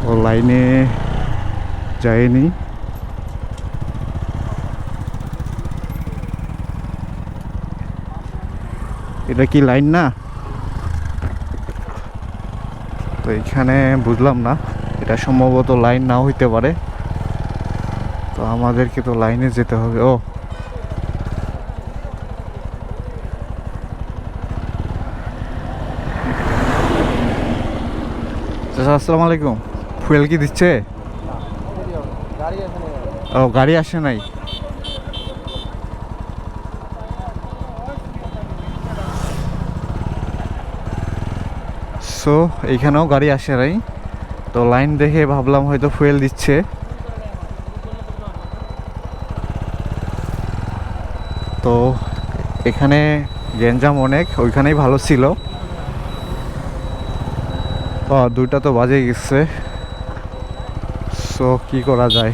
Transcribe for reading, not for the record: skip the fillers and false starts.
ও লাইনে যায়নি। এটা কি লাইন না? তো এখানে বুঝলাম না, এটা সম্ভবত লাইন নাও হইতে পারে। তো আমাদেরকে তো লাইনে যেতে হবে। ও চাচা, আসসালামু আলাইকুম। ফুয়েল কি দিচ্ছে? ও, গাড়ি আসে নাই। সো এইখানেও গাড়ি আসে নাই। তো লাইন দেখে ভাবলাম হয়তো ফুয়েল দিচ্ছে। তো এখানে গ্যাঞ্জাম অনেক, ওইখানেই ভালো ছিল। ও, 2টা তো বাজে গেছে। সো কি করা যায়?